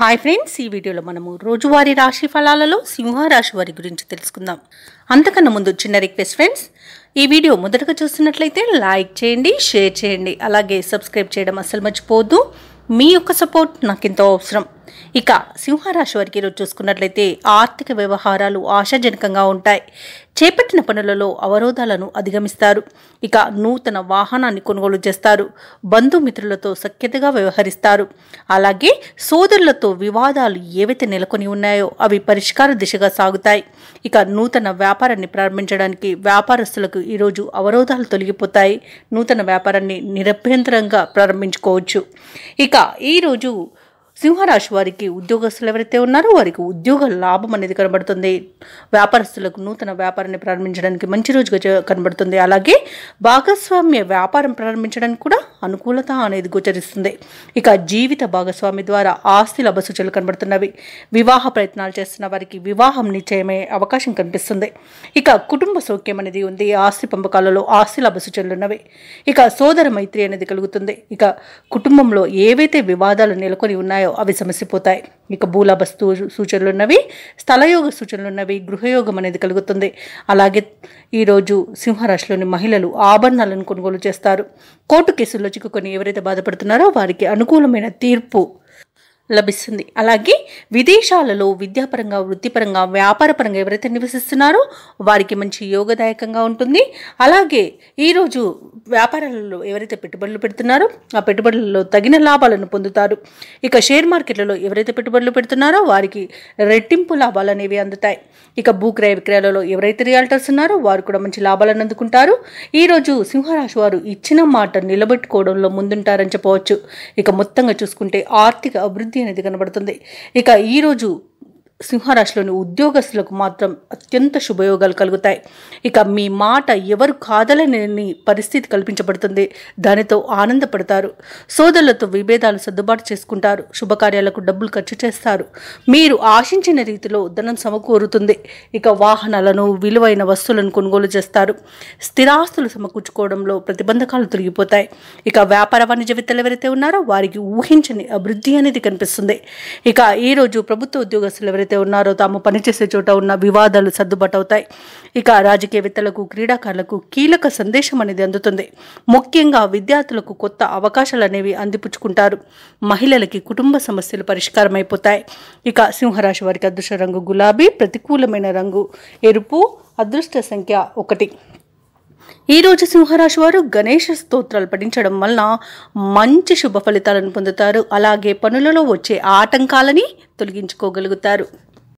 Hi friends, ఈ వీడియోలో మనము రోజువారీ రాశి ఫలాలలో సింహరాశి వారి గురించి తెలుసుకుందాం. అంతకన్నా ముందు చిన్న రిక్వెస్ట్ ఫ్రెండ్స్, ఈ వీడియో మొదటగా చూస్తున్నట్లయితే లైక్ చేయండి, షేర్ చేయండి, అలాగే సబ్స్క్రైబ్ చేయడం అస్సలు మర్చిపోవద్దు. మీ యొక్క సపోర్ట్ నాకు ఎంతో అవసరం. ఇక సింహరాశి వారికి ఈరోజు చూసుకున్నట్లయితే ఆర్థిక వ్యవహారాలు ఆశాజనకంగా ఉంటాయి. చేపట్టిన పనులలో అవరోధాలను అధిగమిస్తారు. ఇక నూతన వాహనాన్ని కొనుగోలు చేస్తారు. బంధుమిత్రులతో సఖ్యతగా వ్యవహరిస్తారు. అలాగే సోదరులతో వివాదాలు ఏవైతే నెలకొని ఉన్నాయో అవి పరిష్కార దిశగా సాగుతాయి. ఇక నూతన వ్యాపారాన్ని ప్రారంభించడానికి వ్యాపారస్తులకు ఈరోజు అవరోధాలు తొలగిపోతాయి. నూతన వ్యాపారాన్ని నిరభ్యంతరంగా ప్రారంభించుకోవచ్చు. ఇక ఈరోజు సింహరాశి వారికి ఉద్యోగస్తులు ఎవరైతే ఉన్నారో వారికి ఉద్యోగ లాభం అనేది కనబడుతుంది. వ్యాపారస్తులకు నూతన వ్యాపారాన్ని ప్రారంభించడానికి మంచి రోజుగా కనబడుతుంది. అలాగే భాగస్వామ్య వ్యాపారం ప్రారంభించడానికి కూడా అనుకూలత అనేది గోచరిస్తుంది. ఇక జీవిత భాగస్వామి ద్వారా ఆస్తి లాభ సూచనలు కనబడుతున్నవి. వివాహ ప్రయత్నాలు చేస్తున్న వారికి వివాహం నిశ్చయమయ్యే అవకాశం కనిపిస్తుంది. ఇక కుటుంబ సౌఖ్యం అనేది ఉంది. ఆస్తి పంపకాలలో ఆస్తి లాభ సూచనలు ఉన్నవి. ఇక సోదర మైత్రి అనేది కలుగుతుంది. ఇక కుటుంబంలో ఏవైతే వివాదాలు నెలకొని ఉన్నాయో అవి సమసిపోతాయి. ఇక భూలాభ సూచనలు ఉన్నవి. స్థలయోగ సూచనలు ఉన్నవి. గృహయోగం అనేది కలుగుతుంది. అలాగే ఈరోజు సింహరాశిలోని మహిళలు ఆభరణాలను కొనుగోలు చేస్తారు. కోర్టు కేసుల్లో చిక్కుకొని ఎవరైతే బాధపడుతున్నారో వారికి అనుకూలమైన తీర్పు లభిస్తుంది. అలాగే విదేశాలలో విద్యాపరంగా, వృత్తిపరంగా, వ్యాపారపరంగా ఎవరైతే నివసిస్తున్నారో వారికి మంచి యోగదాయకంగా ఉంటుంది. అలాగే ఈరోజు వ్యాపారాలలో ఎవరైతే పెట్టుబడులు పెడుతున్నారో ఆ పెట్టుబడులలో తగిన లాభాలను పొందుతారు. ఇక షేర్ మార్కెట్లలో ఎవరైతే పెట్టుబడులు పెడుతున్నారో వారికి రెట్టింపు లాభాలు అనేవి అందుతాయి. ఇక భూక్రయ విక్రయాలలో ఎవరైతే రియాల్టర్స్ ఉన్నారో వారు కూడా మంచి లాభాలను అందుకుంటారు. ఈరోజు సింహరాశి వారు ఇచ్చిన మాట నిలబెట్టుకోవడంలో ముందుంటారని చెప్పవచ్చు. ఇక మొత్తంగా చూసుకుంటే ఆర్థిక అభివృద్ధి అనేది కనబడుతుంది. ఇక ఈరోజు సింహరాశిలోని ఉద్యోగస్తులకు మాత్రం అత్యంత శుభయోగాలు కలుగుతాయి. ఇక మీ మాట ఎవరు కాదలని పరిస్థితి కల్పించబడుతుంది. దానితో ఆనందపడతారు. సోదరులతో విభేదాలు సర్దుబాటు చేసుకుంటారు. శుభకార్యాలకు డబ్బులు ఖర్చు చేస్తారు. మీరు ఆశించిన రీతిలో ధనం సమకూరుతుంది. ఇక వాహనాలను, విలువైన వస్తువులను కొనుగోలు చేస్తారు. స్థిరాస్తులు సమకూర్చుకోవడంలో ప్రతిబంధకాలు తొలగిపోతాయి. ఇక వ్యాపార వాణిజ్యవేత్తలు ఎవరైతే ఉన్నారో వారికి ఊహించని అభివృద్ధి అనేది కనిపిస్తుంది. ఇక ఈరోజు ప్రభుత్వ ఉద్యోగస్తులు ఎవరైతే ఉన్నారో తాము పనిచేసే చోట ఉన్న వివాదాలు సర్దుబాటు అవుతాయి. ఇక రాజకీయవేత్తలకు, క్రీడాకారులకు కీలక సందేశం అనేది అందుతుంది. ముఖ్యంగా విద్యార్థులకు కొత్త అవకాశాలు అనేవి అందిపుచ్చుకుంటారు. మహిళలకి కుటుంబ సమస్యలు పరిష్కారం అయిపోతాయి. ఇక సింహరాశి వారికి అదృష్ట రంగు గులాబీ, ప్రతికూలమైన రంగు ఎరుపు, అదృష్ట సంఖ్య 1. ఈరోజు సింహరాశి వారు గణేష స్తోత్రాలు పఠించడం వలన మంచి శుభ ఫలితాలను పొందుతారు. అలాగే పనులలో వచ్చే ఆటంకాలని తొలగించుకోగలుగుతారు.